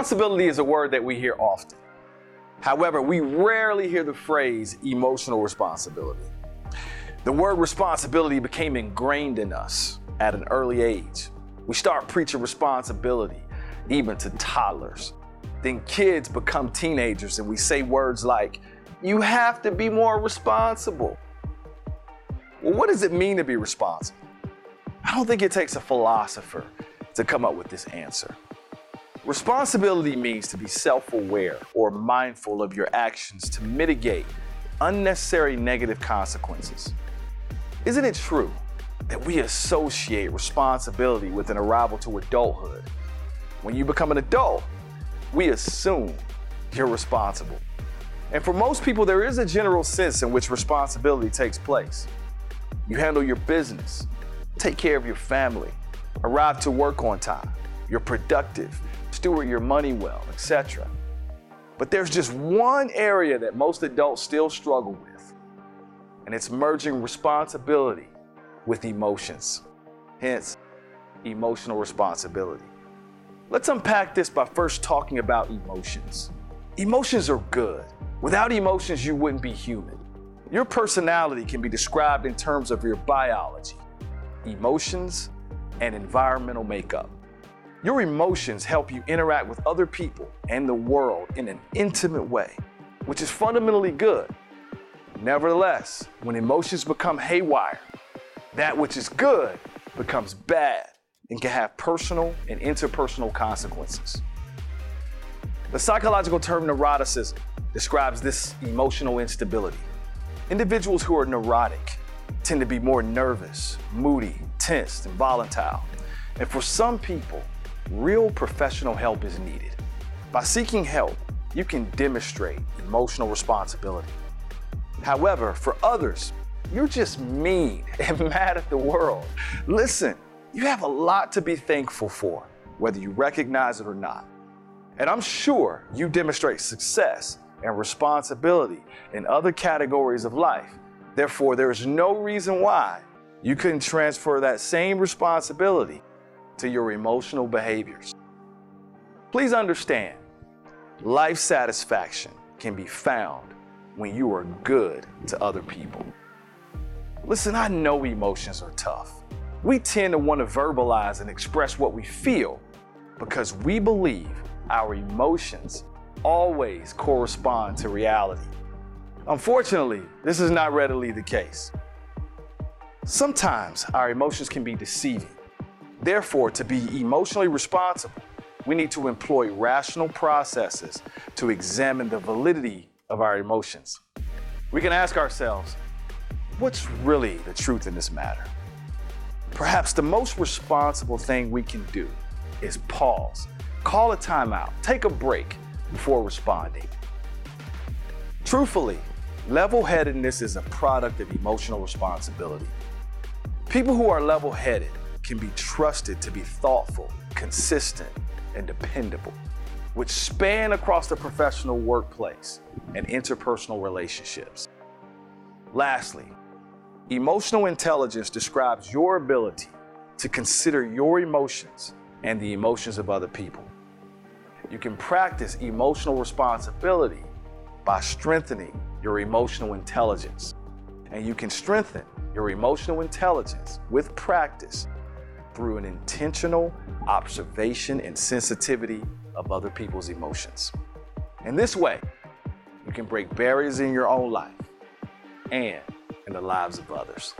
Responsibility is a word that we hear often. However, we rarely hear the phrase emotional responsibility. The word responsibility became ingrained in us at an early age. We start preaching responsibility even to toddlers. Then kids become teenagers and we say words like, "You have to be more responsible." Well, what does it mean to be responsible? I don't think it takes a philosopher to come up with this answer. Responsibility means to be self-aware or mindful of your actions to mitigate unnecessary negative consequences. Isn't it true that we associate responsibility with an arrival to adulthood? When you become an adult, we assume you're responsible. And for most people, there is a general sense in which responsibility takes place. You handle your business, take care of your family, arrive to work on time, you're productive, steward your money well, etc. But there's just one area that most adults still struggle with, and it's merging responsibility with emotions, hence emotional responsibility. Let's unpack this by first talking about emotions. Emotions are good. Without emotions, you wouldn't be human. Your personality can be described in terms of your biology, emotions, and environmental makeup. Your emotions help you interact with other people and the world in an intimate way, which is fundamentally good. Nevertheless, when emotions become haywire, that which is good becomes bad and can have personal and interpersonal consequences. The psychological term neuroticism describes this emotional instability. Individuals who are neurotic tend to be more nervous, moody, tense, and volatile. And for some people, real professional help is needed. By seeking help, you can demonstrate emotional responsibility. However, for others, you're just mean and mad at the world. Listen, you have a lot to be thankful for, whether you recognize it or not. And I'm sure you demonstrate success and responsibility in other categories of life. Therefore, there is no reason why you couldn't transfer that same responsibility to your emotional behaviors. Please understand, life satisfaction can be found when you are good to other people. Listen, I know emotions are tough. We tend to want to verbalize and express what we feel because we believe our emotions always correspond to reality. Unfortunately, this is not readily the case. Sometimes our emotions can be deceiving. Therefore, to be emotionally responsible, we need to employ rational processes to examine the validity of our emotions. We can ask ourselves, what's really the truth in this matter? Perhaps the most responsible thing we can do is pause, call a timeout, take a break before responding. Truthfully, level-headedness is a product of emotional responsibility. People who are level-headed can be trusted to be thoughtful, consistent, and dependable, which span across the professional workplace and interpersonal relationships. Lastly, emotional intelligence describes your ability to consider your emotions and the emotions of other people. You can practice emotional responsibility by strengthening your emotional intelligence. And you can strengthen your emotional intelligence with practice through an intentional observation and sensitivity of other people's emotions. In this way, you can break barriers in your own life and in the lives of others.